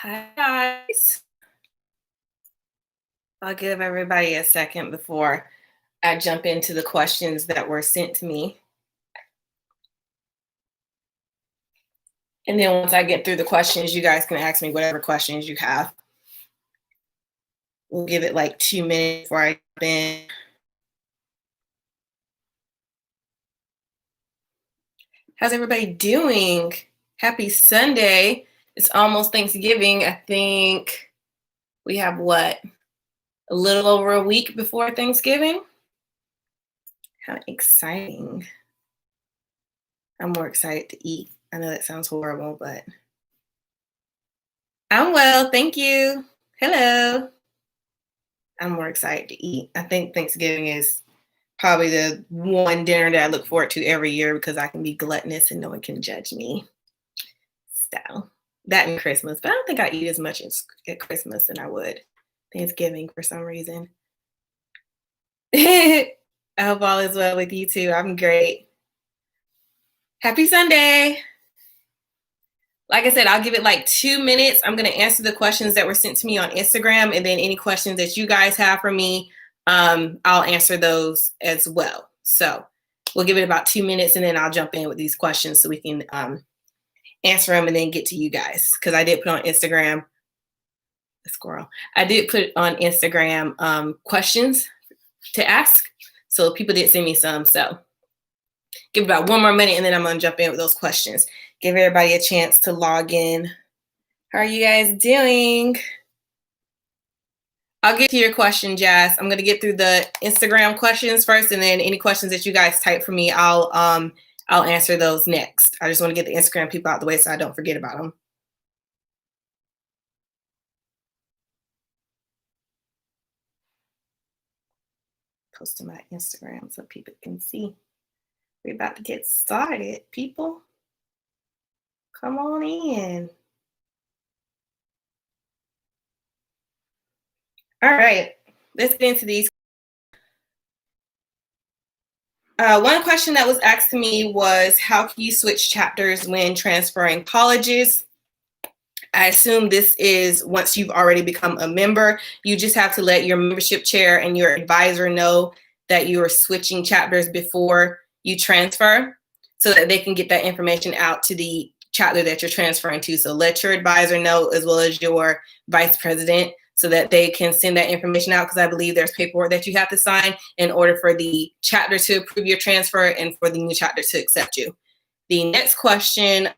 Hi, guys. I'll give everybody a second before I jump into the questions that were sent to me. And then once I get through the questions, you guys can ask me whatever questions you have. We'll give it like 2 minutes before I jump in. How's everybody doing? Happy Sunday. It's almost Thanksgiving. I think we have what? A little over a week before Thanksgiving? How exciting. I'm more excited to eat. I know that sounds horrible, but I'm well, thank you. Hello. I'm more excited to eat. I think Thanksgiving is probably the one dinner that I look forward to every year because I can be gluttonous and no one can judge me. So that and Christmas, but I don't think I eat as much at Christmas than I would Thanksgiving for some reason. I hope all is well with you too. I'm great. Happy Sunday. Like I said, I'll give it like 2 minutes. I'm going to answer the questions that were sent to me on Instagram, and then any questions that you guys have for me, I'll answer those as well. So we'll give it about 2 minutes, and then I'll jump in with these questions so we can answer them and then get to you guys. Because I did put on Instagram, I did put on Instagram questions to ask. So people did send me some. So give it about 1 more minute, and then I'm going to jump in with those questions. Give everybody a chance to log in. How are you guys doing? I'll get to your question, Jazz. I'm going to get through the Instagram questions first, and then any questions that you guys type for me, I'll answer those next. I just want to get the Instagram people out the way so I don't forget about them. Post to my Instagram so people can see. We're about to get started, people. Come on in. All right, let's get into these. One question that was asked to me was, how can you switch chapters when transferring colleges? I assume this is once you've already become a member. You just have to let your membership chair and your advisor know that you are switching chapters before you transfer so that they can get that information out to the chapter that you're transferring to. So let your advisor know as well as your vice president so that they can send that information out, because I believe there's paperwork that you have to sign in order for the chapter to approve your transfer and for the new chapter to accept you. The next question,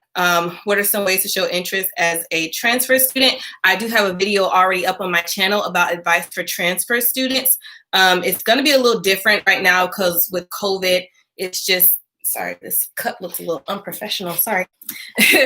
what are some ways to show interest as a transfer student? I do have a video already up on my channel about advice for transfer students. It's going to be a little different right now because with COVID, it's just, sorry, this cut looks a little unprofessional, sorry.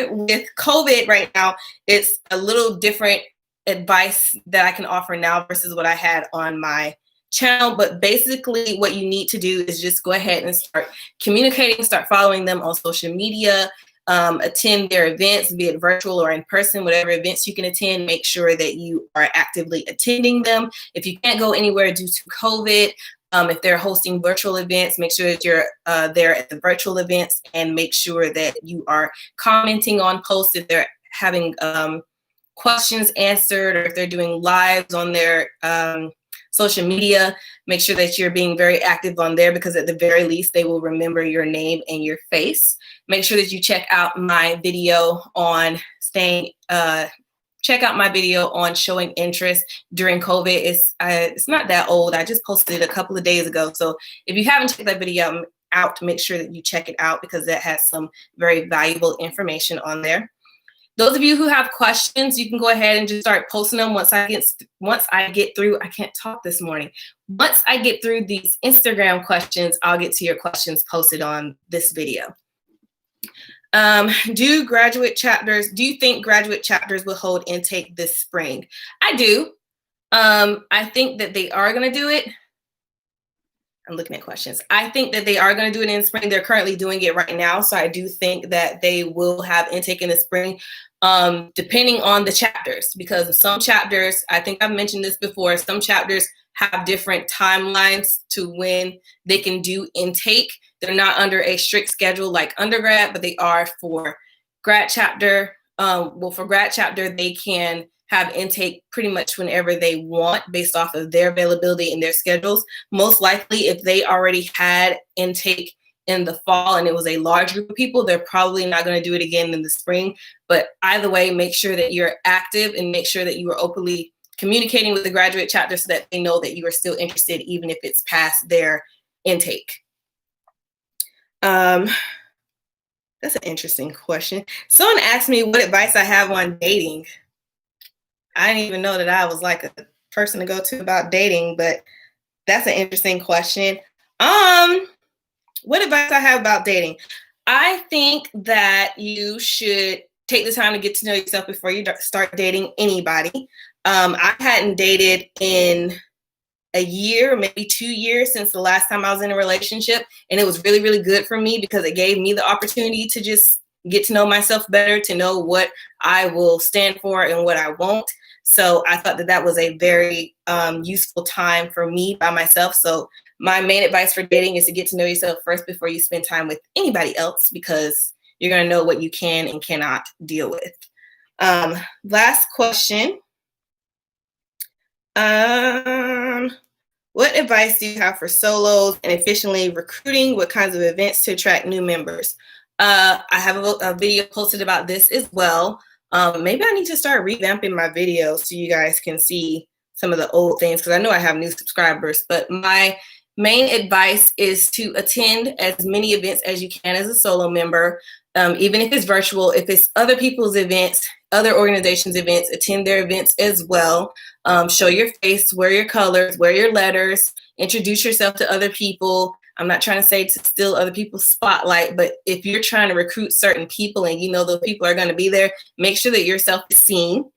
With COVID right now, it's a little different advice that I can offer now versus what I had on my channel. But basically what you need to do is just go ahead and start communicating, start following them on social media, attend their events, be it virtual or in person, whatever events you can attend. Make sure that you are actively attending them. If you can't go anywhere due to COVID, if they're hosting virtual events, make sure that you're there at the virtual events, and make sure that you are commenting on posts if they're having questions answered, or if they're doing lives on their social media. Make sure that you're being very active on there, because at the very least they will remember your name and your face. Make sure that you check out my video on showing interest during COVID. It's not that old. I just posted it a couple of days ago. So if you haven't checked that video out, make sure that you check it out, because that has some very valuable information on there. Those of you who have questions, you can go ahead and just start posting them once I get through. I can't talk this morning. Once I get through these Instagram questions, I'll get to your questions posted on this video. Do you think graduate chapters will hold intake this spring? I do. I think that they are going to do it. I'm looking at questions. I think that they are going to do it in spring. They're currently doing it right now. So I do think that they will have intake in the spring, depending on the chapters, because some chapters, I think I've mentioned this before, some chapters have different timelines to when they can do intake. They're not under a strict schedule like undergrad, but they are for grad chapter. well, for grad chapter, they can have intake pretty much whenever they want based off of their availability and their schedules. Most likely, if they already had intake in the fall and it was a large group of people, they're probably not going to do it again in the spring. But either way, make sure that you're active and make sure that you are openly communicating with the graduate chapter so that they know that you are still interested, even if it's past their intake. That's an interesting question. Someone asked me what advice I have on dating. I didn't even know that I was like a person to go to about dating, but that's an interesting question. What advice I have about dating? I think that you should take the time to get to know yourself before you start dating anybody. I hadn't dated in a year, maybe 2 years since the last time I was in a relationship. And it was really, really good for me because it gave me the opportunity to just get to know myself better, to know what I will stand for and what I won't. So I thought that that was a very useful time for me by myself. So my main advice for dating is to get to know yourself first before you spend time with anybody else, because you're going to know what you can and cannot deal with. Last question. What advice do you have for solos and efficiently recruiting? What kinds of events to attract new members? I have a video posted about this as well. Maybe I need to start revamping my videos so you guys can see some of the old things, because I know I have new subscribers. But my main advice is to attend as many events as you can as a solo member, even if it's virtual. If it's other people's events, other organizations' events, attend their events as well. Show your face, wear your colors, wear your letters, introduce yourself to other people. I'm not trying to say to steal other people's spotlight, but if you're trying to recruit certain people and you know those people are going to be there, make sure that yourself is seen.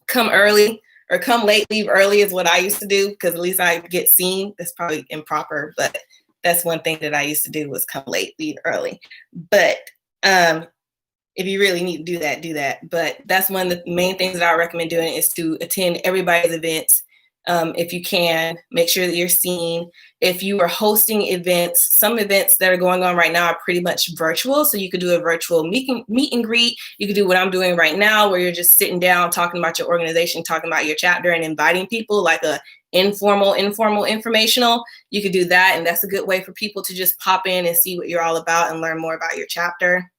Come early or come late, leave early is what I used to do, because at least I get seen. That's probably improper, but that's one thing that I used to do was come late, leave early. But if you really need to do that. But that's one of the main things that I recommend doing, is to attend everybody's events. If you can, make sure that you're seen. If you are hosting events, some events that are going on right now are pretty much virtual. So you could do a virtual meet and greet. You could do what I'm doing right now, where you're just sitting down, talking about your organization, talking about your chapter, and inviting people, like a informal informational. You could do that. And that's a good way for people to just pop in and see what you're all about and learn more about your chapter.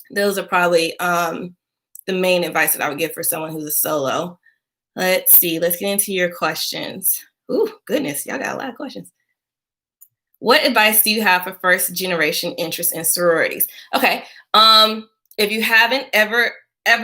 Those are probably the main advice that I would give for someone who's a solo. Let's see. Let's get into your questions. Ooh, goodness. Y'all got a lot of questions. What advice do you have for first generation interest in sororities? Okay. If you haven't ever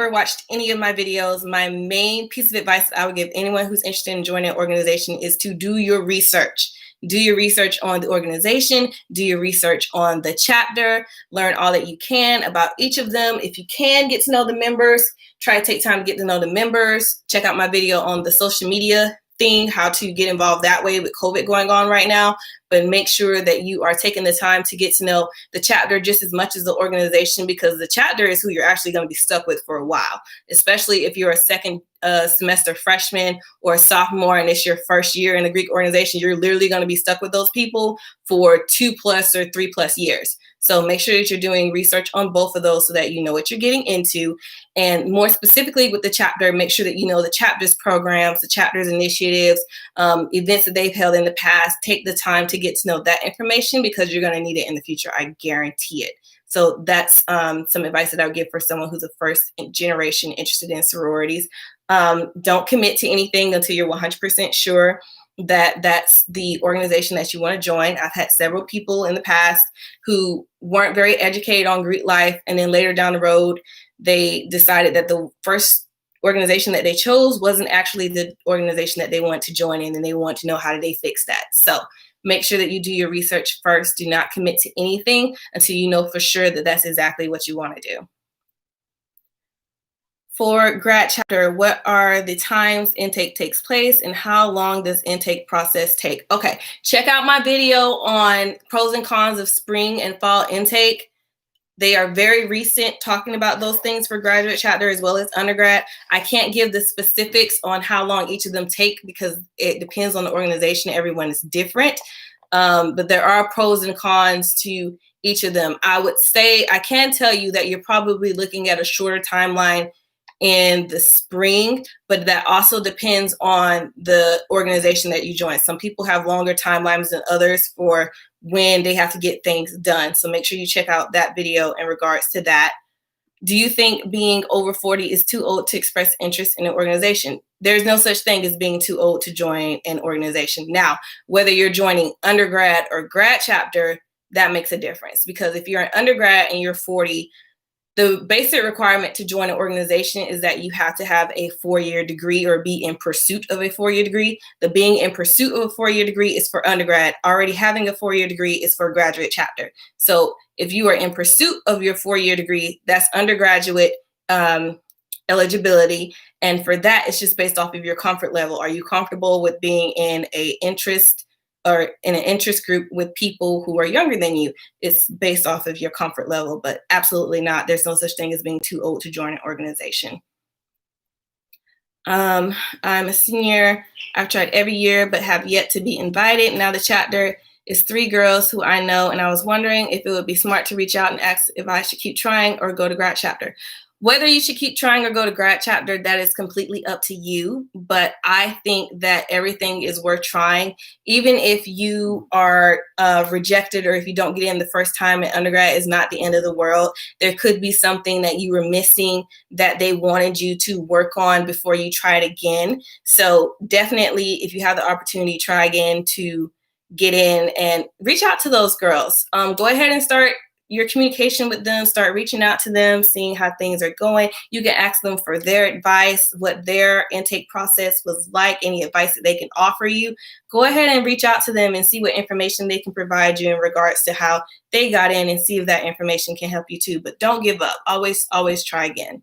watched any of my videos, my main piece of advice I would give anyone who's interested in joining an organization is to do your research. Do your research on the organization, do your research on the chapter, learn all that you can about each of them. If you can get to know the members, try to take time to get to know the members. Check out my video on the social media thing, how to get involved that way with COVID going on right now. But make sure that you are taking the time to get to know the chapter just as much as the organization, because the chapter is who you're actually going to be stuck with for a while, especially if you're a second semester freshman or a sophomore and it's your first year in the Greek organization. You're literally going to be stuck with those people for 2+ or 3+ years. So make sure that you're doing research on both of those so that you know what you're getting into. And more specifically with the chapter, make sure that you know the chapter's programs, the chapter's initiatives, events that they've held in the past. Take the time to get to know that information, because you're going to need it in the future. I guarantee it. So that's some advice that I would give for someone who's a first generation interested in sororities. Don't commit to anything until you're 100% sure that that's the organization that you want to join. I've had several people in the past who weren't very educated on Greek life, and then later down the road, they decided that the first organization that they chose wasn't actually the organization that they want to join in, and they want to know how do they fix that. So make sure that you do your research first. Do not commit to anything until you know for sure that that's exactly what you want to do. For grad chapter, what are the times intake takes place and how long does intake process take? Okay, check out my video on pros and cons of spring and fall intake. They are very recent, talking about those things for graduate chapter as well as undergrad. I can't give the specifics on how long each of them take because it depends on the organization. Everyone is different. But there are pros and cons to each of them. I would say, I can tell you that you're probably looking at a shorter timeline in the spring, but that also depends on the organization that you join. Some people have longer timelines than others for when they have to get things done. So make sure you check out that video in regards to that. Do you think being over 40 is too old to express interest in an organization? There's no such thing as being too old to join an organization. Now, whether you're joining undergrad or grad chapter, that makes a difference, because if you're an undergrad and you're 40, the basic requirement to join an organization is that you have to have a 4-year degree or be in pursuit of a 4-year degree. The being in pursuit of a 4-year degree is for undergrad. Already having a 4-year degree is for graduate chapter. So if you are in pursuit of your 4-year degree, that's undergraduate eligibility. And for that, it's just based off of your comfort level. Are you comfortable with being in an interest group with people who are younger than you? It's based off of your comfort level, but absolutely not. There's no such thing as being too old to join an organization. I'm a senior. I've tried every year, but have yet to be invited. Now the chapter is 3 girls who I know, and I was wondering if it would be smart to reach out and ask if I should keep trying or go to grad chapter. Whether you should keep trying or go to grad chapter, that is completely up to you. But I think that everything is worth trying. Even if you are rejected, or if you don't get in the first time at undergrad, is not the end of the world. There could be something that you were missing that they wanted you to work on before you try it again. So definitely, if you have the opportunity, try again to get in and reach out to those girls. Go ahead and start your communication with them, start reaching out to them, seeing how things are going. You can ask them for their advice, what their intake process was like, any advice that they can offer you. Go ahead and reach out to them and see what information they can provide you in regards to how they got in, and see if that information can help you too. But don't give up. Always try again.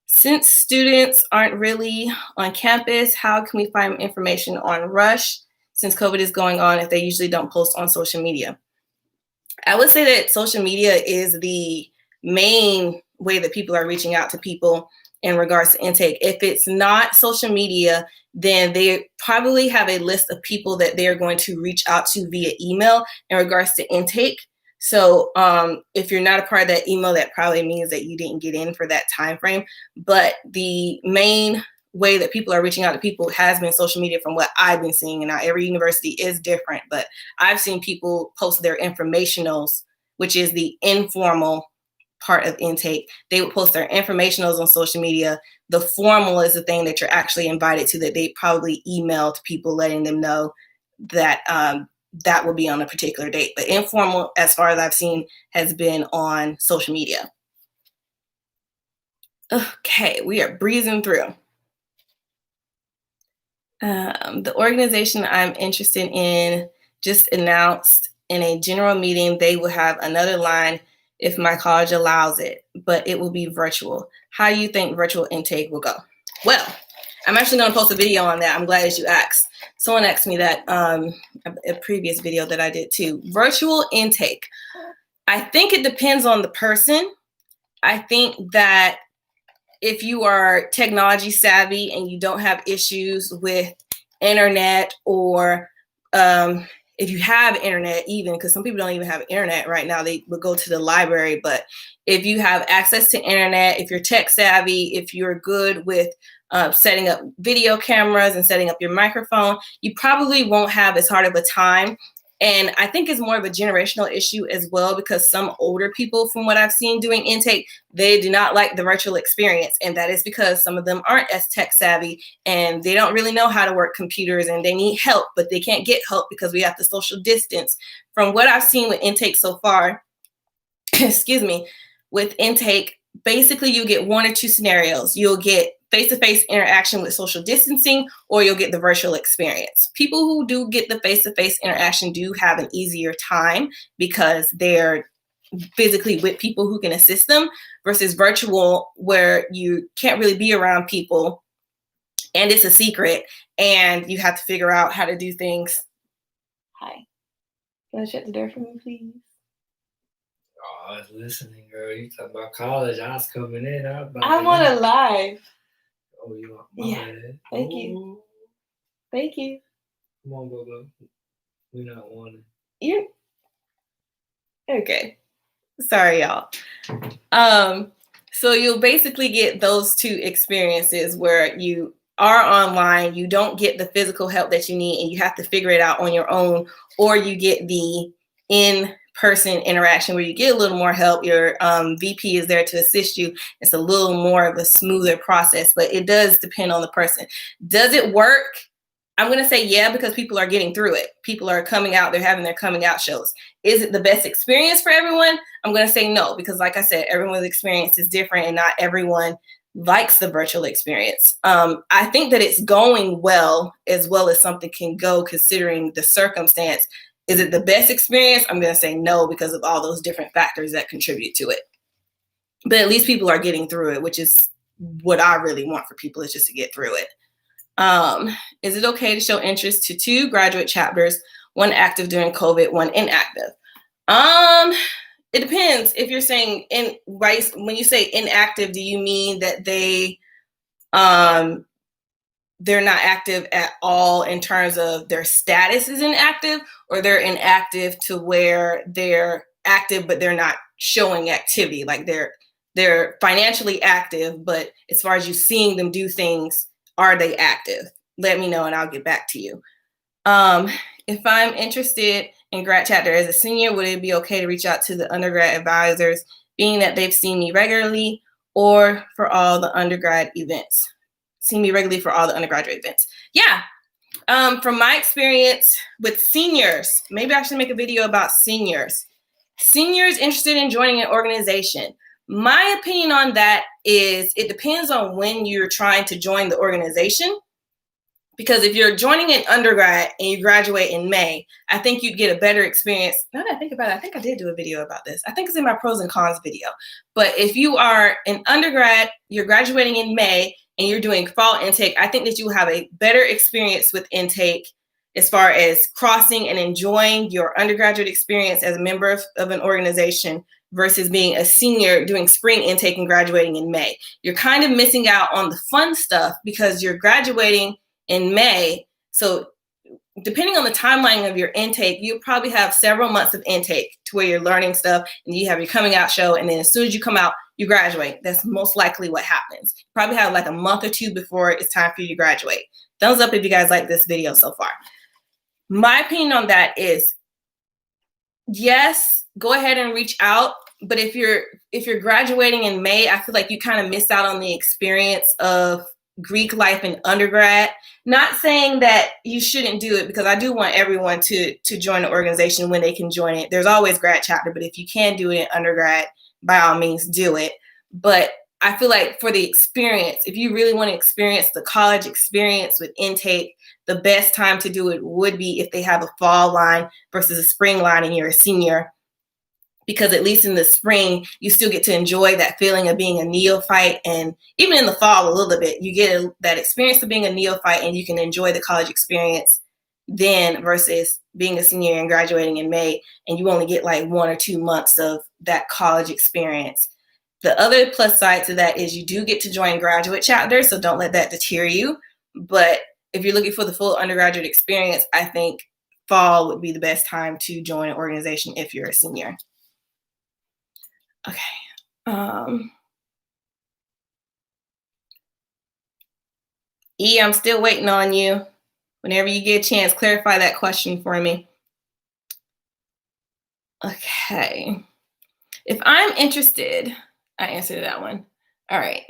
Since students aren't really on campus, how can we find information on Rush since COVID is going on if they usually don't post on social media? I would say that social media is the main way that people are reaching out to people in regards to intake. If it's not social media, then they probably have a list of people that they're going to reach out to via email in regards to intake. So if you're not a part of that email, that probably means that you didn't get in for that time frame. But the main way that people are reaching out to people has been social media, from what I've been seeing. And now every university is different, but I've seen people post their informationals, which is the informal part of intake. They would post their informationals on social media. The formal is the thing that you're actually invited to, that they probably emailed people letting them know that that will be on a particular date. But informal, as far as I've seen, has been on social media. Okay, we are breezing through. The organization I'm interested in just announced in a general meeting they will have another line if my college allows it, but it will be virtual. How do you think virtual intake will go? Well, I'm actually going to post a video on that. I'm glad that you asked. Someone asked me that a previous video that I did too. Virtual intake. I think it depends on the person. I think that if you are technology savvy and you don't have issues with internet, or if you have internet, even, because some people don't even have internet right now, they would go to the library. But if you have access to internet, if you're tech savvy, if you're good with setting up video cameras and setting up your microphone, you probably won't have as hard of a time. And I think it's more of a generational issue as well, because some older people, from what I've seen doing intake, they do not like the virtual experience. And that is because some of them aren't as tech savvy and they don't really know how to work computers, and they need help, but they can't get help because we have to social distance. From what I've seen with intake so far, excuse me, with intake, basically you get 1 or 2 scenarios. You'll get face-to-face interaction with social distancing, or you'll get the virtual experience. People who do get the face-to-face interaction do have an easier time because they're physically with people who can assist them, versus virtual, where you can't really be around people and it's a secret and you have to figure out how to do things. Hi. Can you shut the door for me, please? Oh, I was listening, girl. You talking about college. I was coming in. I'm on a live. Oh, you want my bad. Thank you. Thank you. Come on, Bubba. We're not wanting. You. Okay. Sorry, y'all. So you'll basically get those two experiences where you are online, you don't get the physical help that you need, and you have to figure it out on your own, or you get the in-person interaction where you get a little more help. Your VP is there to assist you. It's a little more of a smoother process, but it does depend on the person. Does it work? I'm going to say yeah, because people are getting through it. People are coming out. They're having their coming out shows. Is it the best experience for everyone? I'm going to say no, because like I said, everyone's experience is different and not everyone likes the virtual experience. I think that it's going well as something can go considering the circumstance. Is it the best experience? I'm going to say no, because of all those different factors that contribute to it. But at least people are getting through it, which is what I really want for people, is just to get through it. Is it okay to show interest to 2 graduate chapters, 1 active during COVID, 1 inactive? It depends. If you're saying when you say inactive, do you mean that they're not active at all in terms of their status is inactive, or they're inactive to where they're active but they're not showing activity, like they're financially active, but as far as you seeing them do things, are they active? Let me know and I'll get back to you. If I'm interested in grad chapter as a senior, would it be okay to reach out to the undergrad advisors, being that they've seen me regularly, or for all the undergrad events? See me regularly for all the undergraduate events. Yeah. From my experience with seniors, maybe I should make a video about seniors. Seniors interested in joining an organization. My opinion on that is it depends on when you're trying to join the organization. Because if you're joining an undergrad and you graduate in May, I think you'd get a better experience. Now that I think about it, I think I did do a video about this. I think it's in my pros and cons video. But if you are an undergrad, you're graduating in May, and you're doing fall intake, I think that you will have a better experience with intake as far as crossing and enjoying your undergraduate experience as a member of an organization versus being a senior doing spring intake and graduating in May. You're kind of missing out on the fun stuff because you're graduating in May. So depending on the timeline of your intake, you probably have several months of intake to where you're learning stuff and you have your coming out show. And then as soon as you come out, you graduate. That's most likely what happens. You probably have like a month or 2 before it's time for you to graduate. Thumbs up if you guys like this video so far. My opinion on that is, yes, go ahead and reach out. But if you're graduating in May, I feel like you kind of miss out on the experience of Greek life in undergrad. Not saying that you shouldn't do it, because I do want everyone to join the organization when they can join it. There's always grad chapter, but if you can do it in undergrad, by all means do it. But I feel like for the experience, if you really want to experience the college experience with intake, the best time to do it would be if they have a fall line versus a spring line and you're a senior. Because at least in the spring, you still get to enjoy that feeling of being a neophyte. And even in the fall a little bit, you get that experience of being a neophyte and you can enjoy the college experience then versus being a senior and graduating in May, and you only get like 1 or 2 months of that college experience. The other plus side to that is you do get to join graduate chapters, so don't let that deter you. But if you're looking for the full undergraduate experience, I think fall would be the best time to join an organization if you're a senior. Okay. E, I'm still waiting on you. Whenever you get a chance, clarify that question for me. Okay. If I'm interested, I answered that one. All right.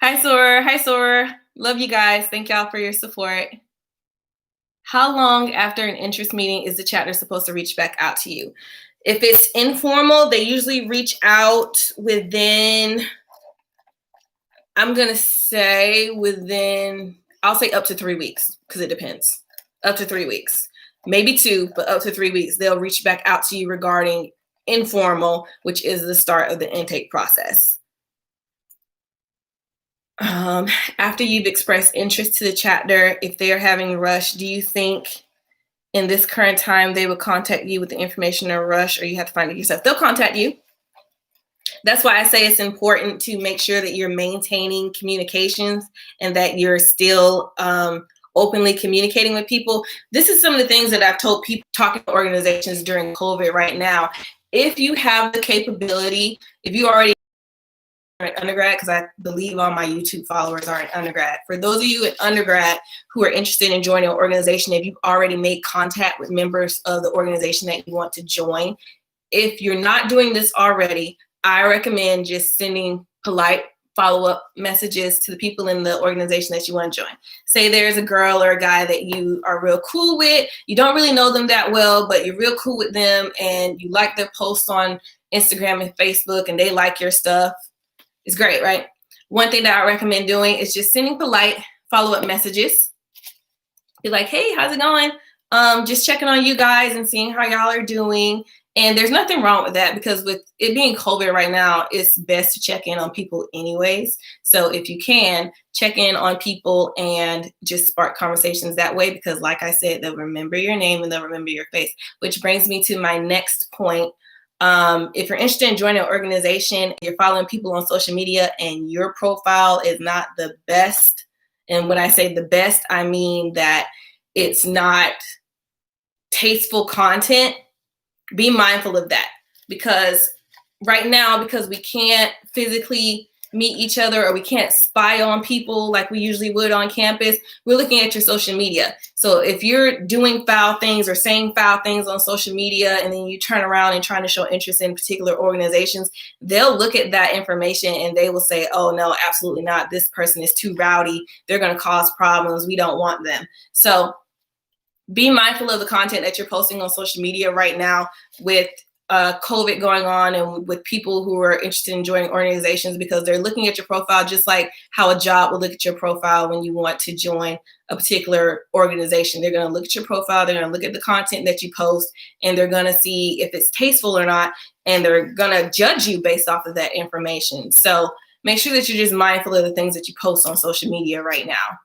Hi, Sora. Hi, Sora. Love you guys. Thank y'all for your support. How long after an interest meeting is the chapter supposed to reach back out to you? If it's informal, they usually reach out within, I'm going to say I'll say up to 3 weeks, because it depends. Up to 3 weeks. Maybe 2, but up to 3 weeks. They'll reach back out to you regarding informal, which is the start of the intake process. After you've expressed interest to the chapter, if they're having a rush, do you think in this current time they will contact you with the information or rush, or you have to find it yourself? They'll contact you. That's why I say it's important to make sure that you're maintaining communications and that you're still openly communicating with people. This is some of the things that I've told people talking to organizations during COVID right now. If you have the capability, if you already are in undergrad, because I believe all my YouTube followers are in undergrad. For those of you in undergrad who are interested in joining an organization, if you've already made contact with members of the organization that you want to join, if you're not doing this already, I recommend just sending polite follow-up messages to the people in the organization that you want to join. Say there's a girl or a guy that you are real cool with. You don't really know them that well, but you're real cool with them and you like their posts on Instagram and Facebook and they like your stuff. It's great, right? One thing that I recommend doing is just sending polite follow-up messages. Be like, hey, how's it going? Just checking on you guys and seeing how y'all are doing. And there's nothing wrong with that because with it being COVID right now, it's best to check in on people anyways. So if you can, check in on people and just spark conversations that way because like I said, they'll remember your name and they'll remember your face, which brings me to my next point. If you're interested in joining an organization, you're following people on social media and your profile is not the best. And when I say the best, I mean that it's not tasteful content. Be mindful of that because right now, because we can't physically meet each other or we can't spy on people like we usually would on campus, we're looking at your social media. So if you're doing foul things or saying foul things on social media and then you turn around and trying to show interest in particular organizations, they'll look at that information and they will say, oh no, absolutely not. This person is too rowdy. They're going to cause problems. We don't want them. So be mindful of the content that you're posting on social media right now with COVID going on and with people who are interested in joining organizations because they're looking at your profile just like how a job will look at your profile when you want to join a particular organization. They're going to look at your profile, they're going to look at the content that you post, and they're going to see if it's tasteful or not, and they're going to judge you based off of that information. So make sure that you're just mindful of the things that you post on social media right now.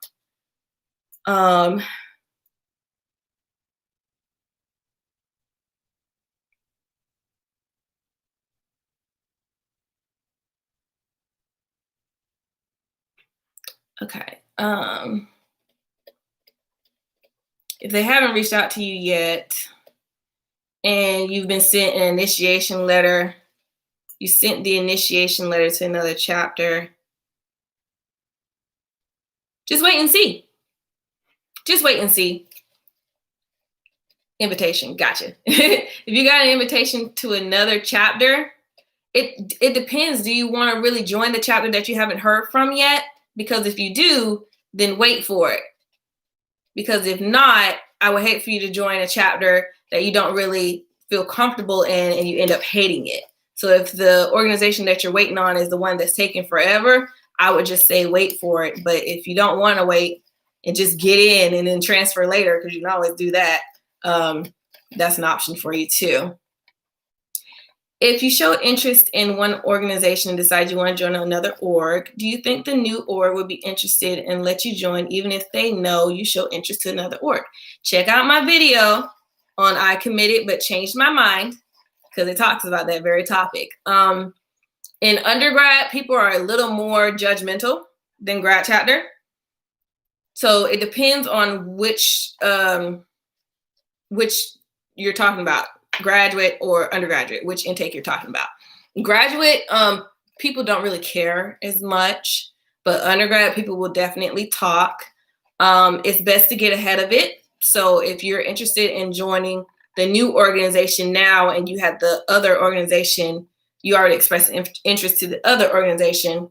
Okay. If they haven't reached out to you yet and you've been sent an initiation letter, you sent the initiation letter to another chapter, just wait and see. Just wait and see. Invitation, gotcha. If you got an invitation to another chapter, it depends. Do you want to really join the chapter that you haven't heard from yet? Because if you do, then wait for it. Because if not, I would hate for you to join a chapter that you don't really feel comfortable in and you end up hating it. So if the organization that you're waiting on is the one that's taking forever, I would just say wait for it. But if you don't want to wait and just get in and then transfer later, because you can always do that, that's an option for you too. If you show interest in one organization and decide you want to join another org, do you think the new org would be interested and let you join even if they know you show interest to another org? Check out my video on I committed but changed my mind because it talks about that very topic. In undergrad, people are a little more judgmental than grad chapter. So it depends on which you're talking about. Graduate or undergraduate, which intake you're talking about. Graduate, people don't really care as much, but undergrad people will definitely talk. It's best to get ahead of it. So if you're interested in joining the new organization now and you had the other organization, you already expressed interest to the other organization,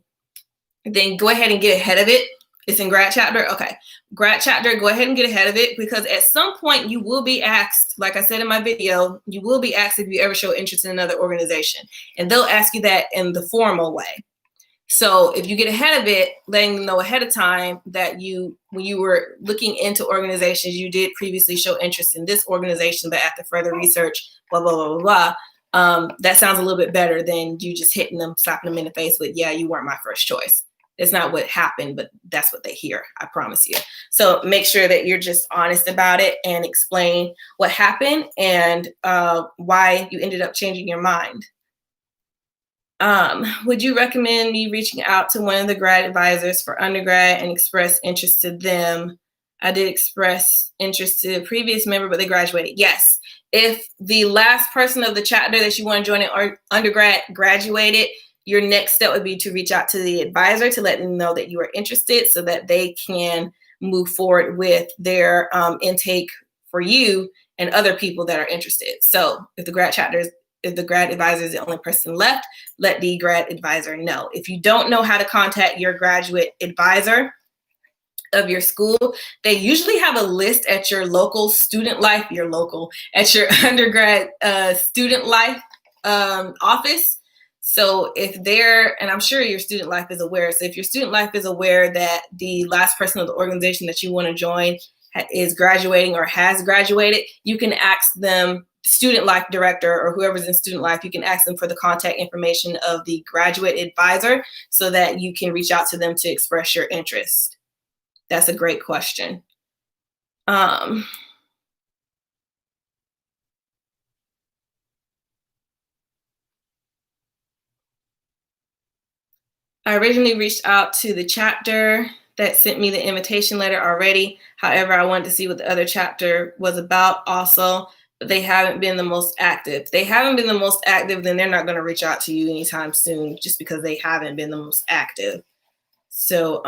then go ahead and get ahead of it. It's in grad chapter. Okay. Grad chapter, go ahead and get ahead of it because at some point you will be asked, like I said in my video, you will be asked if you ever show interest in another organization. And they'll ask you that in the formal way. So if you get ahead of it, letting them know ahead of time that when you were looking into organizations, you did previously show interest in this organization, but after further research, blah, blah, blah, blah, blah. That sounds a little bit better than you just hitting them, slapping them in the face with, yeah, you weren't my first choice. It's not what happened, but that's what they hear, I promise you. So make sure that you're just honest about it and explain what happened and why you ended up changing your mind. Would you recommend me reaching out to one of the grad advisors for undergrad and express interest to them? I did express interest to a previous member, but they graduated. Yes. If the last person of the chapter that you want to join in undergrad graduated, your next step would be to reach out to the advisor to let them know that you are interested so that they can move forward with their intake for you and other people that are interested. So if the grad advisor is the only person left, let the grad advisor know. If you don't know how to contact your graduate advisor of your school, they usually have a list at your local student life, at your undergrad student life office. So if and I'm sure your student life is aware, so if your student life is aware that the last person of the organization that you want to join is graduating or has graduated, you can ask them, student life director or whoever's in student life, you can ask them for the contact information of the graduate advisor so that you can reach out to them to express your interest. That's a great question. I originally reached out to the chapter that sent me the invitation letter already. However, I wanted to see what the other chapter was about also, but they haven't been the most active. If they haven't been the most active, then they're not going to reach out to you anytime soon just because they haven't been the most active. So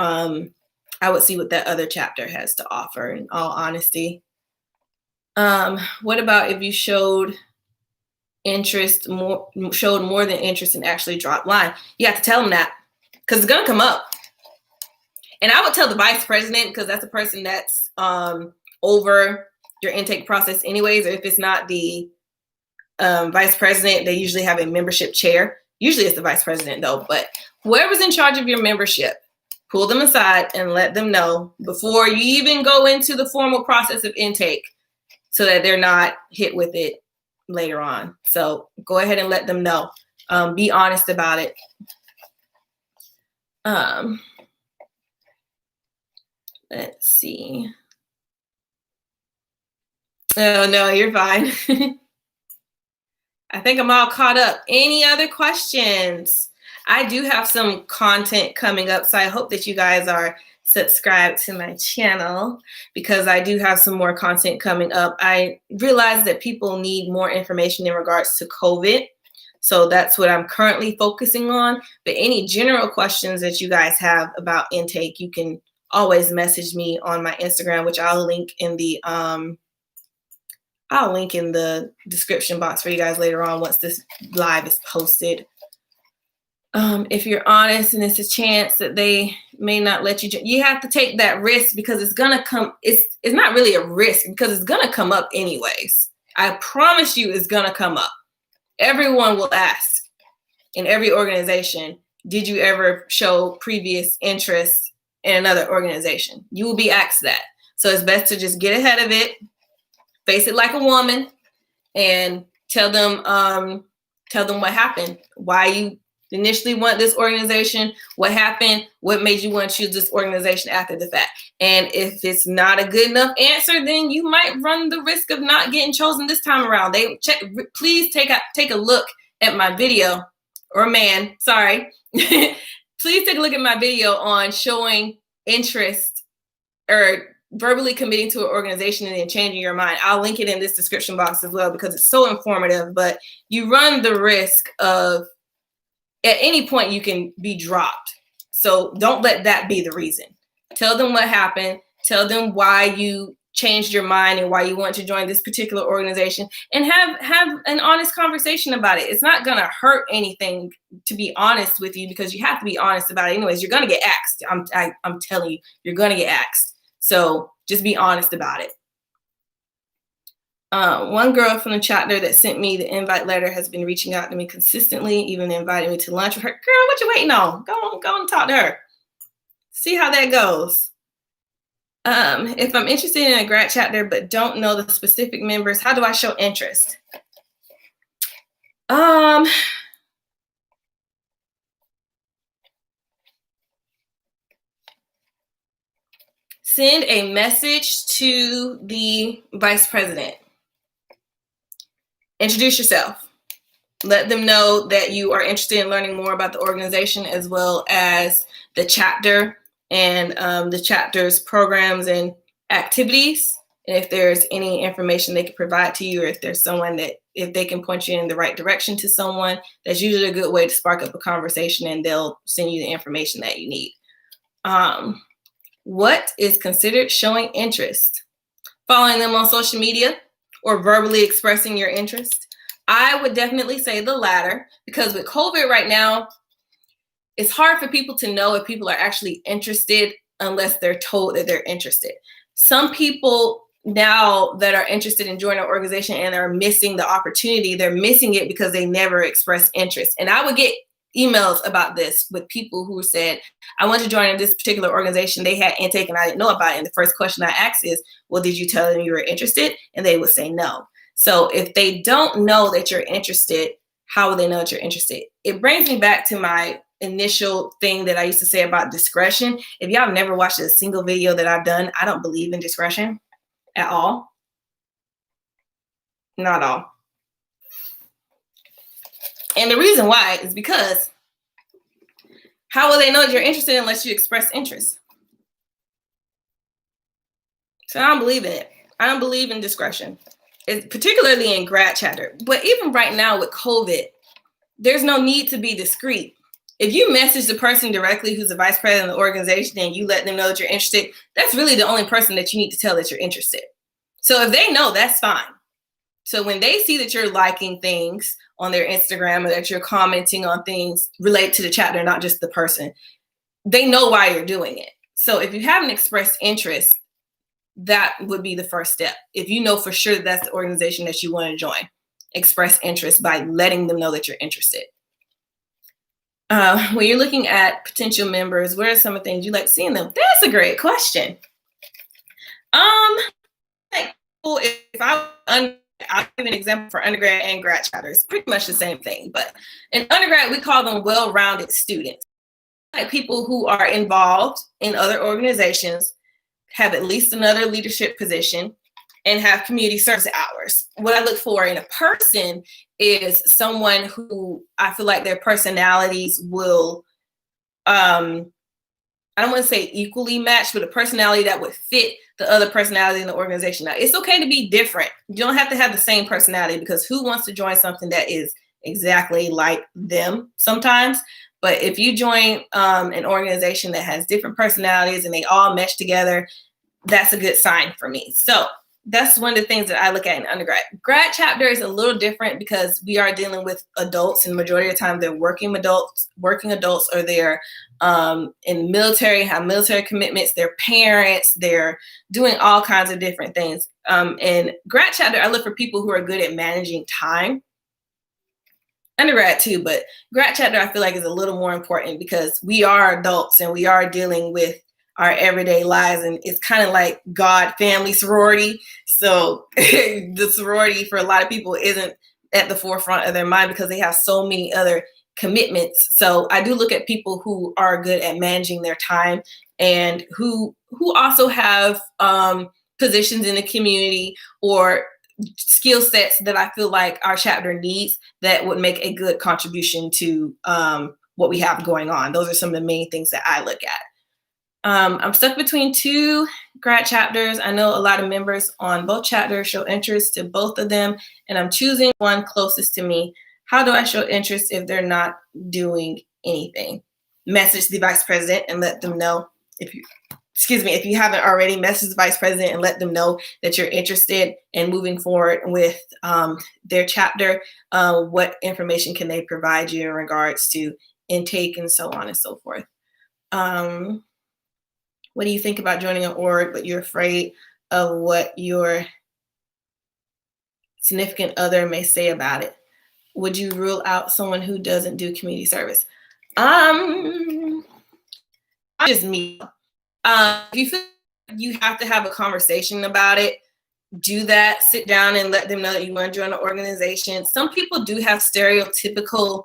I would see what that other chapter has to offer, in all honesty. What about if you showed more than interest and actually dropped line? You have to tell them that because it's going to come up. And I would tell the vice president because that's the person that's over your intake process anyways. Or if it's not the vice president, they usually have a membership chair. Usually it's the vice president though, but whoever's in charge of your membership, pull them aside and let them know before you even go into the formal process of intake so that they're not hit with it later on. So go ahead and let them know. Be honest about it. Let's see. Oh, no, you're fine. I think I'm all caught up. Any other questions? I do have some content coming up, so I hope that you guys are subscribed to my channel because I do have some more content coming up. I realize that people need more information in regards to COVID, so that's what I'm currently focusing on. But any general questions that you guys have about intake, you can always message me on my Instagram, which I'll link in the description box for you guys later on once this live is posted. If you're honest and it's a chance that they may not let you have to take that risk because it's gonna come. It's not really a risk because it's gonna come up anyways. I promise you it's gonna come up. Everyone will ask in every organization, did you ever show previous interest in another organization? You will be asked that. So it's best to just get ahead of it, face it like a woman, and tell them what happened, why you initially want this organization, what happened, what made you want to choose this organization after the fact. And if it's not a good enough answer, then you might run the risk of not getting chosen this time around. Please take a look at my video, or man, sorry. Please take a look at my video on showing interest or verbally committing to an organization and then changing your mind. I'll link it in this description box as well because it's so informative, but you run the risk of at any point you can be dropped. So don't let that be the reason. Tell them what happened. Tell them why you changed your mind and why you want to join this particular organization, and have an honest conversation about it. It's not going to hurt anything to be honest with you because you have to be honest about it anyways. You're going to get asked. I'm telling you, you're going to get asked. So just be honest about it. One girl from the chapter that sent me the invite letter has been reaching out to me consistently, even inviting me to lunch with her. Girl, what you waiting on? Go and talk to her. See how that goes. If I'm interested in a grad chapter but don't know the specific members, how do I show interest? Send a message to the vice president. Introduce yourself. Let them know that you are interested in learning more about the organization as well as the chapter and the chapter's programs and activities, and if there's any information they can provide to you, or if there's someone that, if they can point you in the right direction to someone, that's usually a good way to spark up a conversation, and they'll send you the information that you need. What is considered showing interest? Following them on social media or verbally expressing your interest? I would definitely say the latter, because with COVID right now, it's hard for people to know if people are actually interested unless they're told that they're interested. Some people now that are interested in joining an organization and are missing the opportunity, they're missing it because they never expressed interest. And I would get emails about this with people who said, I want to join this particular organization. They had intake and I didn't know about it. And the first question I asked is, well, did you tell them you were interested? And they would say no. So if they don't know that you're interested, how will they know that you're interested? It brings me back to my initial thing that I used to say about discretion. If y'all have never watched a single video that I've done, I don't believe in discretion at all. Not at all. And the reason why is because how will they know that you're interested unless you express interest? So I don't believe in it. I don't believe in discretion, particularly in grad chapter. But even right now with COVID, there's no need to be discreet. If you message the person directly who's the vice president of the organization and you let them know that you're interested, that's really the only person that you need to tell that you're interested. So if they know, that's fine. So when they see that you're liking things on their Instagram or that you're commenting on things related to the chapter, not just the person, they know why you're doing it. So if you haven't expressed interest, that would be the first step. If you know for sure that that's the organization that you want to join, express interest by letting them know that you're interested. When you're looking at potential members, what are some of the things you like seeing them? That's a great question. If I'll give an example for undergrad and grad chapters, pretty much the same thing. But in undergrad, we call them well-rounded students, like people who are involved in other organizations, have at least another leadership position, and have community service hours. What I look for in a person is someone who I feel like their personalities will, I don't want to say equally match, but a personality that would fit the other personality in the organization. Now, it's okay to be different. You don't have to have the same personality, because who wants to join something that is exactly like them sometimes? But if you join an organization that has different personalities and they all mesh together, that's a good sign for me. So that's one of the things that I look at in undergrad. Grad chapter is a little different because we are dealing with adults, and the majority of the time they're working adults, or they're in the military, have military commitments, they're parents, they're doing all kinds of different things. In grad chapter, I look for people who are good at managing time. Undergrad too, but grad chapter I feel like is a little more important because we are adults and we are dealing with our everyday lives, and it's kind of like God family sorority. So the sorority for a lot of people isn't at the forefront of their mind because they have so many other commitments. So I do look at people who are good at managing their time and who also have positions in the community or skill sets that I feel like our chapter needs that would make a good contribution to what we have going on. Those are some of the main things that I look at. I'm stuck between two grad chapters. I know a lot of members on both chapters show interest to both of them, and I'm choosing one closest to me. How do I show interest if they're not doing anything? Message the vice president and let them know if you haven't already, message the vice president and let them know that you're interested in moving forward with their chapter. What information can they provide you in regards to intake and so on and so forth? What do you think about joining an org, but you're afraid of what your significant other may say about it? Would you rule out someone who doesn't do community service? Just me. If you feel like you have to have a conversation about it, do that. Sit down and let them know that you want to join an organization. Some people do have stereotypical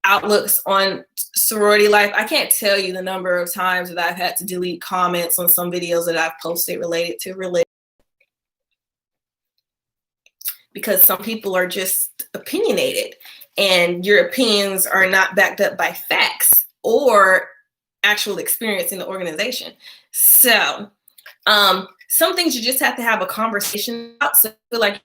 outlooks on sorority life. I can't tell you the number of times that I've had to delete comments on some videos that I've posted related to religion, because some people are just opinionated and your opinions are not backed up by facts or actual experience in the organization. So Some things you just have to have a conversation about. So I feel like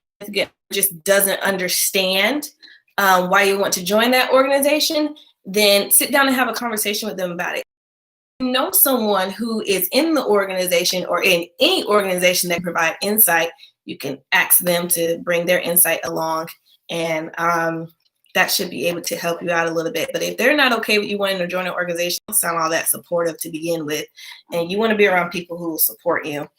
just doesn't understand why you want to join that organization, then sit down and have a conversation with them about it. If you know someone who is in the organization or in any organization that provide insight, you can ask them to bring their insight along, and that should be able to help you out a little bit. But if they're not okay with you wanting to join an organization, don't sound all that supportive to begin with, and you want to be around people who will support you.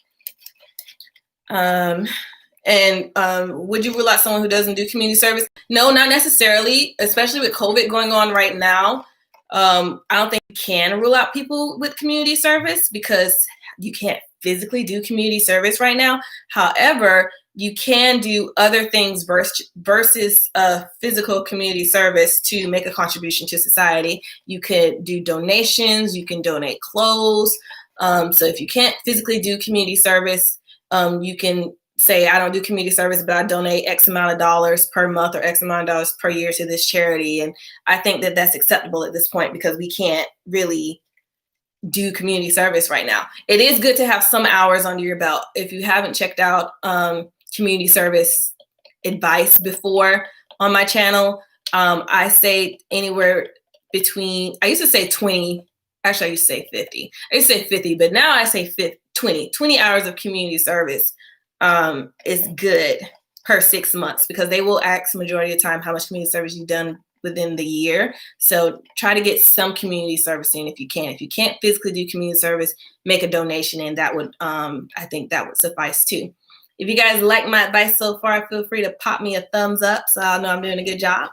Would you rule out someone who doesn't do community service? No, not necessarily, especially with COVID going on right now. I don't think you can rule out people with community service because you can't physically do community service right now. However, you can do other things versus physical community service to make a contribution to society. You could do donations, you can donate clothes. So if you can't physically do community service, you can say, I don't do community service, but I donate X amount of dollars per month or X amount of dollars per year to this charity. And I think that that's acceptable at this point because we can't really do community service right now. It is good to have some hours under your belt. If you haven't checked out community service advice before on my channel, I say anywhere between, I used to say 20, actually I used to say 50. I used to say 50, but now I say 20 hours of community service is good per 6 months, because they will ask majority of the time how much community service you've done within the year. So try to get some community service in if you can. If you can't physically do community service, make a donation, and that would, I think that would suffice too. If you guys like my advice so far, feel free to pop me a thumbs up so I'll know I'm doing a good job.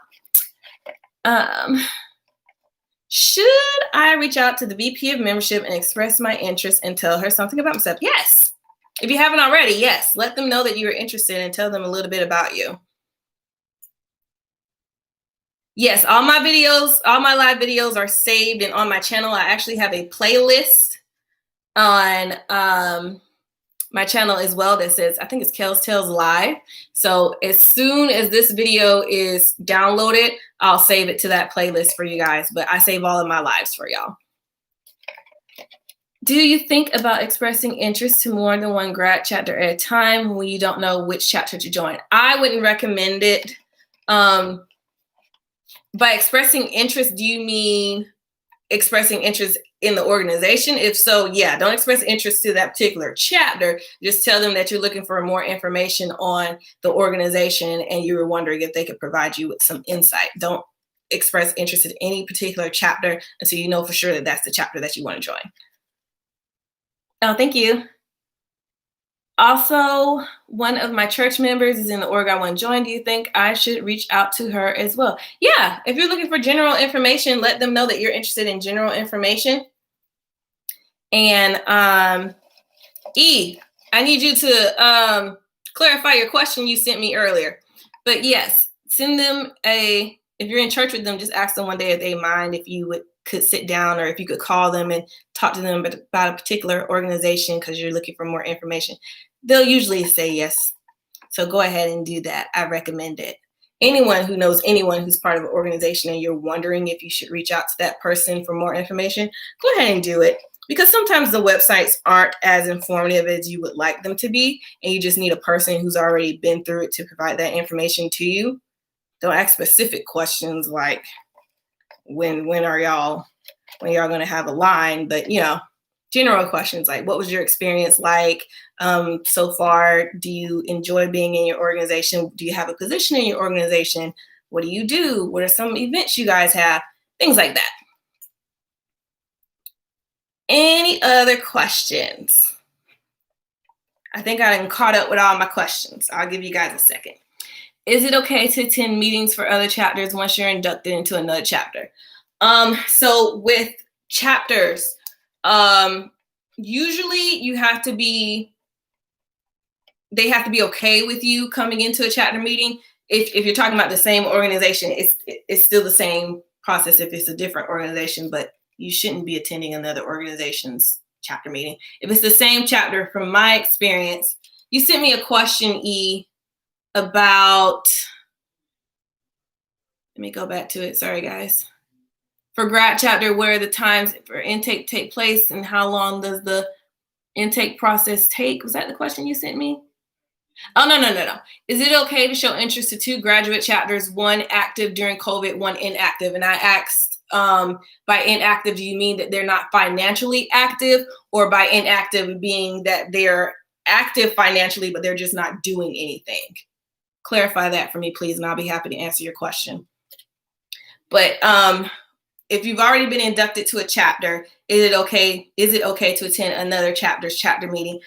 Should I reach out to the VP of membership and express my interest and tell her something about myself? Yes. If you haven't already, yes. Let them know that you're interested and tell them a little bit about you. Yes, all my videos, all my live videos are saved and on my channel. I actually have a playlist on my channel as well that says, I think it's KelsTells Live. So as soon as this video is downloaded, I'll save it to that playlist for you guys. But I save all of my lives for y'all. Do you think about expressing interest to more than one grad chapter at a time when you don't know which chapter to join? I wouldn't recommend it. By expressing interest, do you mean expressing interest in the organization? If so, yeah, don't express interest to that particular chapter. Just tell them that you're looking for more information on the organization and you were wondering if they could provide you with some insight. Don't express interest in any particular chapter until you know for sure that that's the chapter that you want to join. Oh, thank you. Also, one of my church members is in the org I want to join. Do you think I should reach out to her as well? Yeah, if you're looking for general information, let them know that you're interested in general information. And E, I need you to clarify your question you sent me earlier. But yes, send them if you're in church with them, just ask them one day if they mind if you could sit down, or if you could call them and talk to them about a particular organization because you're looking for more information. They'll usually say yes. So go ahead and do that. I recommend it. Anyone who knows anyone who's part of an organization and you're wondering if you should reach out to that person for more information, go ahead and do it. Because sometimes the websites aren't as informative as you would like them to be, and you just need a person who's already been through it to provide that information to you. Don't ask specific questions like, when are y'all going to have a line, but general questions like, what was your experience like so far? Do you enjoy being in your organization? Do you have a position in your organization? What do you do? What are some events you guys have? Things like that. Any other questions? I think I'm caught up with all my questions. I'll give you guys a second. Is it okay to attend meetings for other chapters once you're inducted into another chapter? So with chapters, usually they have to be okay with you coming into a chapter meeting. If you're talking about the same organization, it's still the same process if it's a different organization, but you shouldn't be attending another organization's chapter meeting. If it's the same chapter, from my experience, you sent me a question, E, about, let me go back to it. Sorry, guys. For grad chapter, where the times for intake take place and how long does the intake process take? Was that the question you sent me? Oh, no. Is it okay to show interest to 2 graduate chapters, one active during COVID, one inactive? And I asked, by inactive, do you mean that they're not financially active, or by inactive being that they're active financially, but they're just not doing anything? Clarify that for me, please, and I'll be happy to answer your question. But if you've already been inducted to a chapter, is it okay to attend another chapter's chapter meeting?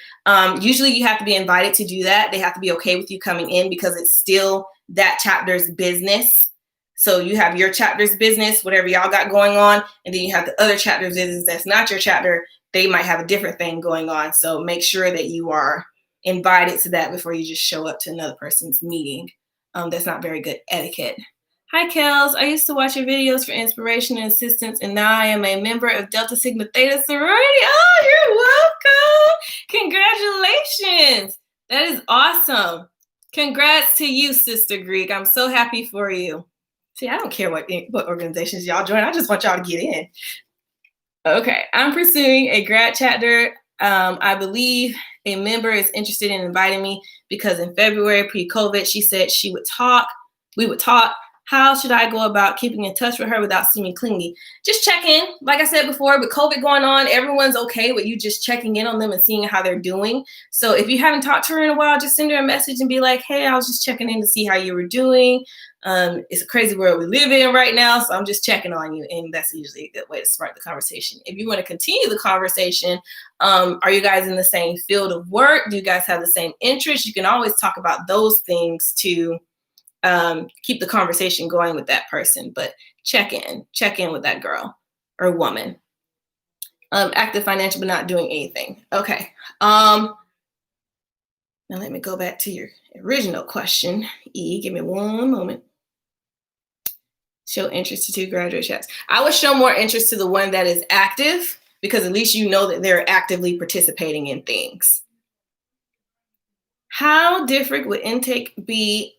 Usually you have to be invited to do that. They have to be okay with you coming in because it's still that chapter's business. So you have your chapter's business, whatever y'all got going on, and then you have the other chapter's business that's not your chapter. They might have a different thing going on. So make sure that you are invited to that before you just show up to another person's meeting. That's not very good etiquette. Hi, Kels. I used to watch your videos for inspiration and assistance, and now I am a member of Delta Sigma Theta sorority. Oh, you're welcome. Congratulations. That is awesome. Congrats to you, Sister Greek. I'm so happy for you. See, I don't care what organizations y'all join. I just want y'all to get in. Okay, I'm pursuing a grad chapter. I believe a member is interested in inviting me because in February, pre-COVID, she said we would talk. How should I go about keeping in touch with her without seeming clingy? Just check in. Like I said before, with COVID going on, everyone's okay with you just checking in on them and seeing how they're doing. So if you haven't talked to her in a while, just send her a message and be like, hey, I was just checking in to see how you were doing. It's a crazy world we live in right now, so I'm just checking on you. And that's usually a good way to start the conversation. If you want to continue the conversation, are you guys in the same field of work? Do you guys have the same interests? You can always talk about those things to keep the conversation going with that person, but check in with that girl or woman. Active financial, but not doing anything. Okay. Now let me go back to your original question. E, give me one moment. Show interest to 2 graduate chapters. I would show more interest to the one that is active because at least you know that they're actively participating in things. How different would intake be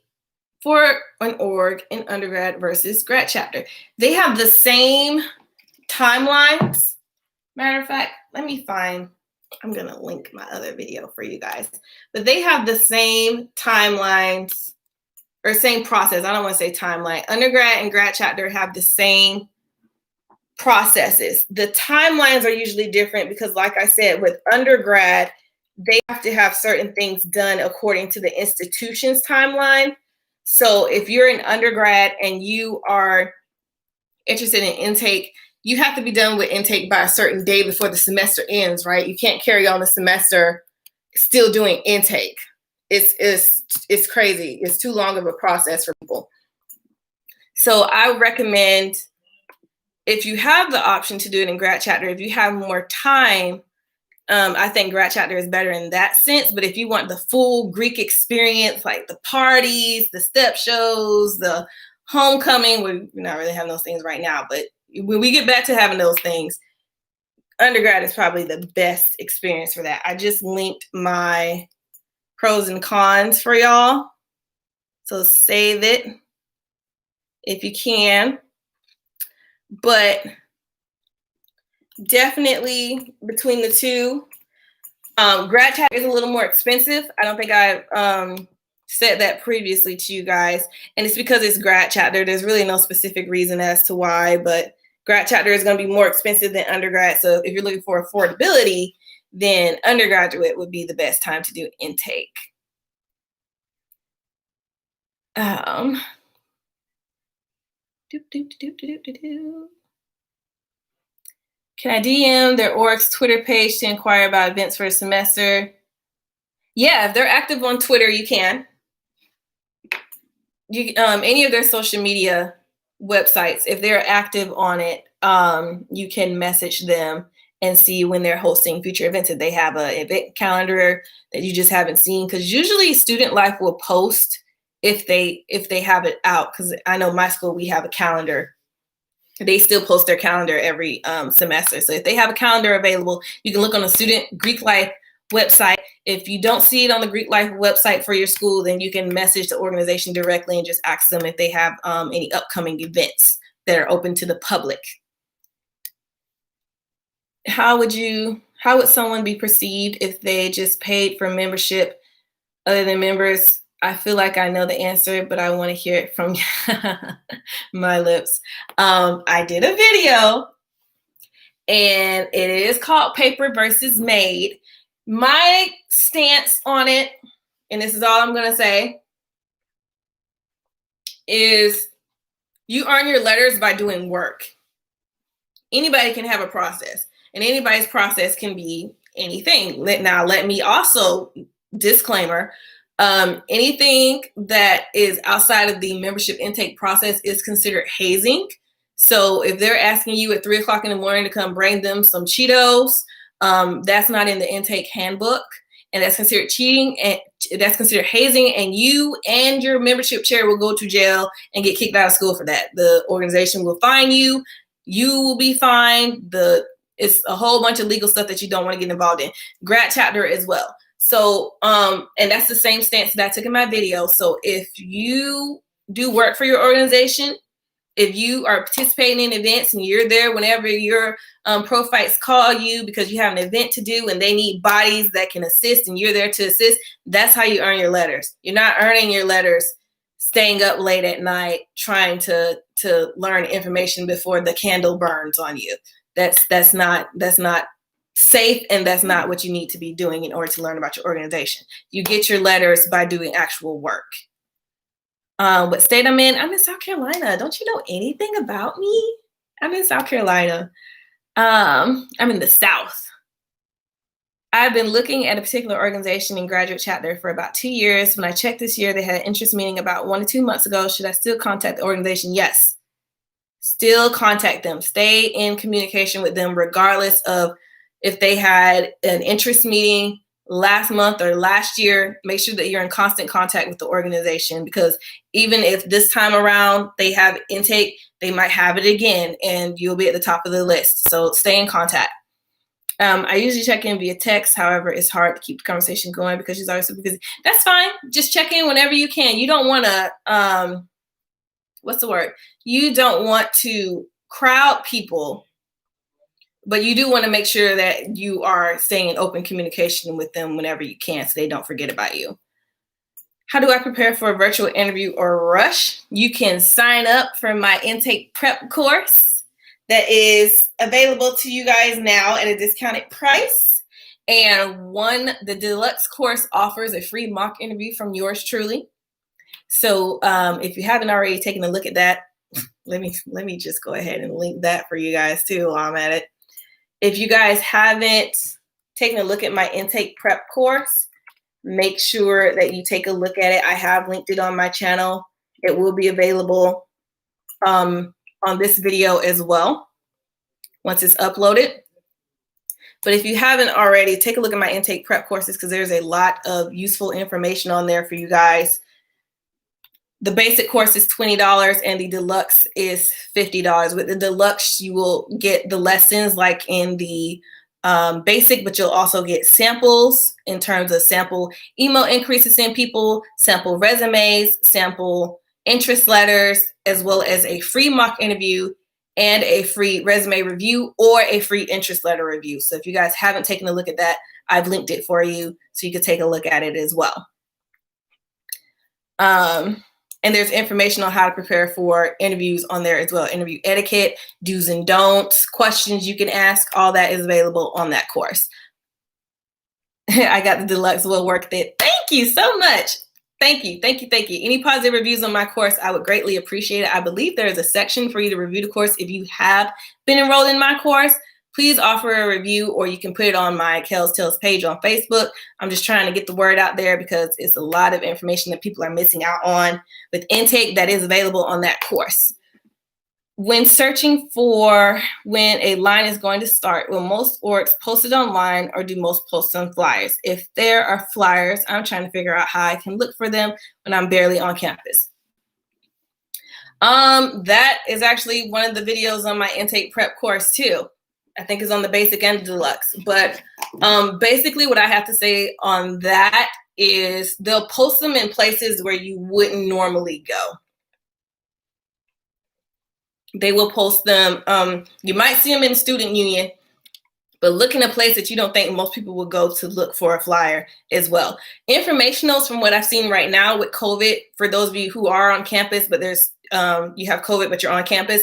for an org in undergrad versus grad chapter? They have the same timelines. Matter of fact, I'm going to link my other video for you guys. But they have the same timelines or same process. I don't want to say timeline. Undergrad and grad chapter have the same processes. The timelines are usually different because, like I said, with undergrad, they have to have certain things done according to the institution's timeline. So if you're an undergrad and you are interested in intake, you have to be done with intake by a certain day before the semester ends, right? You can't carry on the semester still doing intake. It's crazy. It's too long of a process for people. So I recommend, if you have the option to do it in grad chapter, if you have more time, I think grad chapter is better in that sense. But if you want the full Greek experience, like the parties, the step shows, the homecoming, we're not really having those things right now, but when we get back to having those things, undergrad is probably the best experience for that. I just linked my pros and cons for y'all. So save it if you can. But definitely between the two, grad chapter is a little more expensive. I don't think I said that previously to you guys, and it's because it's grad chapter. There's really no specific reason as to why, but grad chapter is going to be more expensive than undergrad. So if you're looking for affordability, then undergraduate would be the best time to do intake. Can I DM their org's Twitter page to inquire about events for a semester? Yeah, if they're active on Twitter, you can. Any of their social media websites, if they're active on it, you can message them and see when they're hosting future events. If they have an event calendar that you just haven't seen, because usually Student Life will post if they have it out. Because I know my school, we have a calendar. They still post their calendar every semester. So if they have a calendar available, you can look on the Student Greek Life website. If you don't see it on the Greek Life website for your school, then you can message the organization directly and just ask them if they have any upcoming events that are open to the public. How would you How would someone be perceived if they just paid for membership other than members? I feel like I know the answer, but I want to hear it from my lips. I did a video, and it is called Paper versus Made. My stance on it, and this is all I'm going to say, is you earn your letters by doing work. Anybody can have a process, and anybody's process can be anything. Now, let me also disclaimer, anything that is outside of the membership intake process is considered hazing. So if they're asking you at 3 o'clock in the morning to come bring them some Cheetos, that's not in the intake handbook, and that's considered cheating, and that's considered hazing, and you and your membership chair will go to jail and get kicked out of school for that. The organization will fine you. You will be fined. It's a whole bunch of legal stuff that you don't want to get involved in. Grad chapter as well. So, and that's the same stance that I took in my video. So if you do work for your organization, if you are participating in events and you're there whenever your pro-fights call you because you have an event to do and they need bodies that can assist and you're there to assist, that's how you earn your letters. You're not earning your letters staying up late at night trying to learn information before the candle burns on you. That's not safe, and that's not what you need to be doing in order to learn about your organization. You get your letters by doing actual work. What state I'm in? I'm in South Carolina. Don't you know anything about me? I'm in South Carolina. I'm in the South. I've been looking at a particular organization in graduate chapter for about 2 years. When I checked this year, they had an interest meeting about 1 to 2 months ago. Should I still contact the organization? Yes. Still contact them. Stay in communication with them regardless of if they had an interest meeting last month or last year. Make sure that you're in constant contact with the organization, because even if this time around they have intake, they might have it again and you'll be at the top of the list. So stay in contact. I usually check in via text. However, it's hard to keep the conversation going because she's always super busy. That's fine. Just check in whenever you can. You don't want to, what's the word? You don't want to crowd people, but you do want to make sure that you are staying in open communication with them whenever you can so they don't forget about you. How do I prepare for a virtual interview or rush? You can sign up for my intake prep course that is available to you guys now at a discounted price. And the deluxe course offers a free mock interview from yours truly. So if you haven't already taken a look at that, let me just go ahead and link that for you guys too while I'm at it. If you guys haven't taken a look at my intake prep course, make sure that you take a look at it. I have linked it on my channel. It will be available on this video as well once it's uploaded. But if you haven't already, take a look at my intake prep courses because there's a lot of useful information on there for you guys. The basic course is $20 and the deluxe is $50. With the deluxe, you will get the lessons like in the basic, but you'll also get samples in terms of sample email increases in people, sample resumes, sample interest letters, as well as a free mock interview and a free resume review or a free interest letter review. So if you guys haven't taken a look at that, I've linked it for you so you can take a look at it as well. And there's information on how to prepare for interviews on there as well. Interview etiquette, do's and don'ts, questions you can ask, all that is available on that course. I got the deluxe, well worth it. Thank you so much. Thank you. Any positive reviews on my course, I would greatly appreciate it. I believe there is a section for you to review the course. If you have been enrolled in my course, please offer a review, or you can put it on my KelsTells page on Facebook. I'm just trying to get the word out there because it's a lot of information that people are missing out on with intake that is available on that course. When searching for when a line is going to start, will most orgs post it online or do most post on flyers? If there are flyers, I'm trying to figure out how I can look for them when I'm barely on campus. That is actually one of the videos on my intake prep course too. I think it's on the basic and the deluxe. But basically what I have to say on that is they'll post them in places where you wouldn't normally go. They will post them. You might see them in Student Union, But look in a place that you don't think most people will go to look for a flyer as well. Informationals, from what I've seen right now with COVID, for those of you who are on campus, but there's you have COVID, but you're on campus,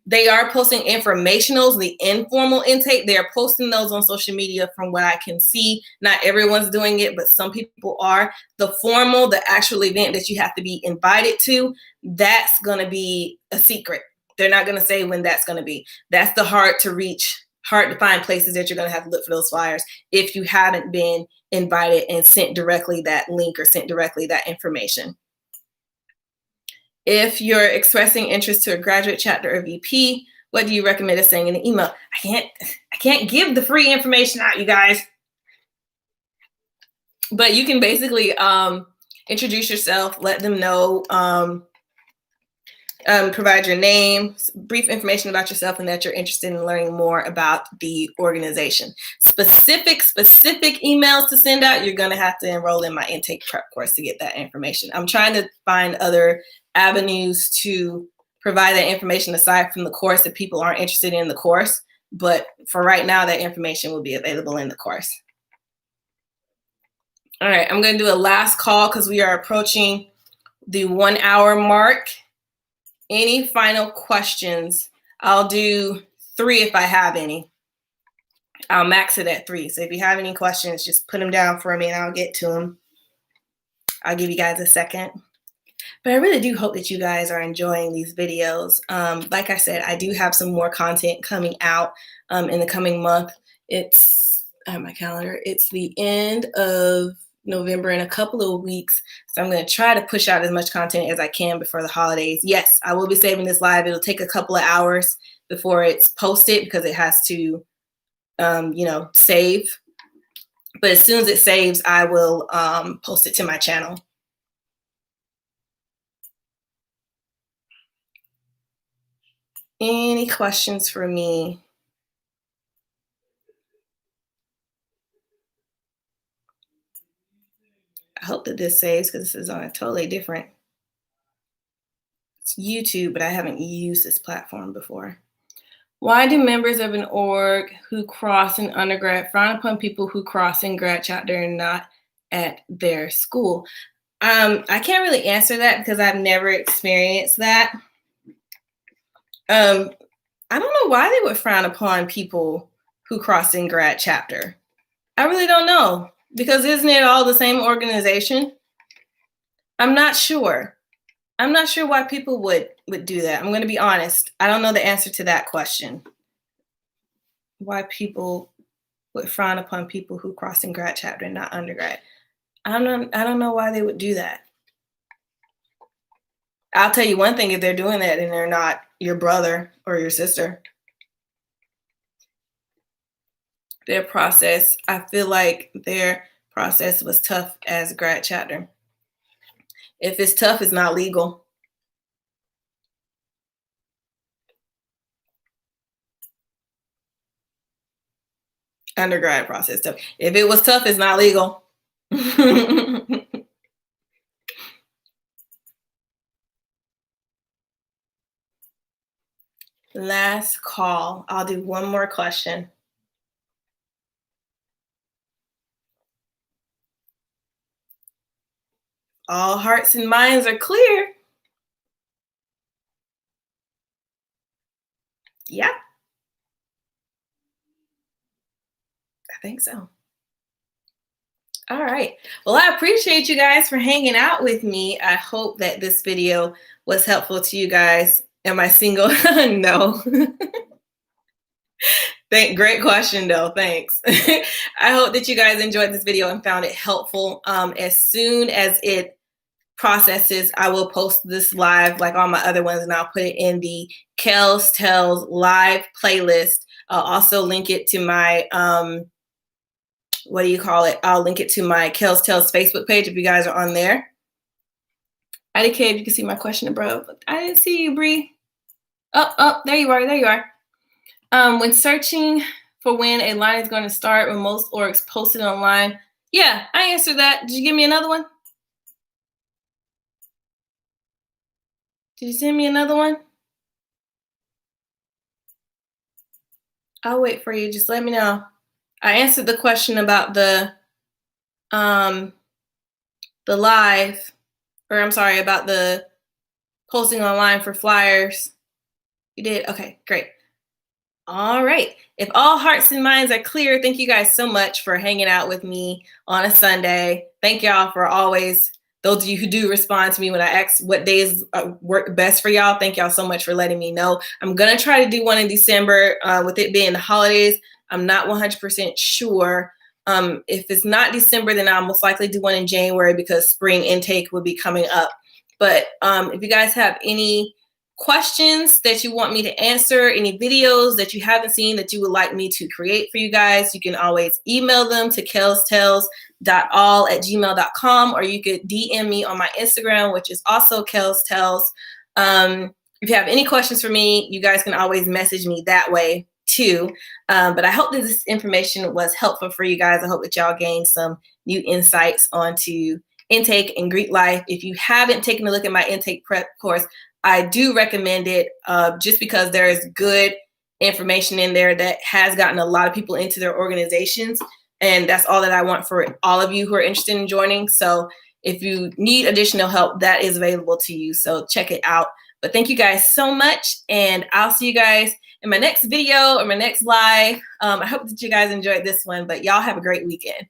they are posting informationals, the informal intake. They are posting those on social media from what I can see. Not everyone's doing it, but some people are. The formal, the actual event that you have to be invited to, that's going to be a secret. They're not going to say when that's going to be. That's the hard to find places that you're going to have to look for those flyers if you haven't been invited and sent directly that link or sent directly that information. If you're expressing interest to a graduate chapter or VP, what do you recommend us saying in the email? I can't give the free information out, you guys. But you can basically introduce yourself, let them know, provide your name, brief information about yourself, and that you're interested in learning more about the organization. Specific emails to send out, you're going to have to enroll in my intake prep course to get that information. I'm trying to find other avenues to provide that information aside from the course if people aren't interested in the course. But for right now, that information will be available in the course. All right, I'm going to do a last call because we are approaching the 1 hour mark. Any final questions? I'll do 3 if I have any. I'll max it at 3. So if you have any questions, just put them down for me and I'll get to them. I'll give you guys a second. But I really do hope that you guys are enjoying these videos. Like I said, I do have some more content coming out in the coming month. It's on my calendar. It's the end of November in a couple of weeks. So I'm going to try to push out as much content as I can before the holidays. Yes, I will be saving this live. It'll take a couple of hours before it's posted because it has to, save. But as soon as it saves, I will post it to my channel. Any questions for me? I hope that this saves because this is on a totally different. It's YouTube, but I haven't used this platform before. Why do members of an org who cross in undergrad frown upon people who cross in grad chapter and not at their school? I can't really answer that because I've never experienced that. I don't know why they would frown upon people who cross in grad chapter. I really don't know, because isn't it all the same organization? I'm not sure. I'm not sure why people would do that. I'm going to be honest. I don't know the answer to that question. Why people would frown upon people who cross in grad chapter and not undergrad. I don't know why they would do that. I'll tell you one thing, if they're doing that and they're not your brother or your sister. Their process, I feel like their process was tough as a grad chapter. If it's tough, it's not legal. Undergrad process tough. If it was tough, it's not legal. Last call. I'll do one more question. All hearts and minds are clear. Yeah. I think so. All right. Well, I appreciate you guys for hanging out with me. I hope that this video was helpful to you guys. Am I single? No. Great question, though. Thanks. I hope that you guys enjoyed this video and found it helpful. As soon as it processes, I will post this live like all my other ones, and I'll put it in the KelsTells live playlist. I'll also link it to my I'll link it to my KelsTells Facebook page if you guys are on there. Etiquette, you can see my question above. I didn't see you, Bree. Oh, there you are. There you are. When searching for when a line is going to start, when most orgs posted online. Yeah, I answered that. Did you give me another one? Did you send me another one? I'll wait for you. Just let me know. I answered the question about the live, or I'm sorry, about the posting online for flyers. You did? Okay, great. All right. If all hearts and minds are clear, thank you guys so much for hanging out with me on a Sunday. Thank y'all for always, those of you who do respond to me when I ask what days work best for y'all. Thank y'all so much for letting me know. I'm going to try to do one in December with it being the holidays. I'm not 100% sure. If it's not December, then I'll most likely do one in January because spring intake will be coming up. But if you guys have any questions that you want me to answer, any videos that you haven't seen that you would like me to create for you guys, you can always email them to KelsTells.all@gmail.com, or you could DM me on my Instagram, which is also KelsTells. If you have any questions for me, you guys can always message me that way too. But I hope that this information was helpful for you guys. I hope that y'all gained some new insights onto intake and Greek life. If you haven't taken a look at my intake prep course, I do recommend it just because there is good information in there that has gotten a lot of people into their organizations. And that's all that I want for all of you who are interested in joining. So if you need additional help, that is available to you. So check it out. But thank you guys so much. And I'll see you guys in my next video or my next live. I hope that you guys enjoyed this one, but y'all have a great weekend.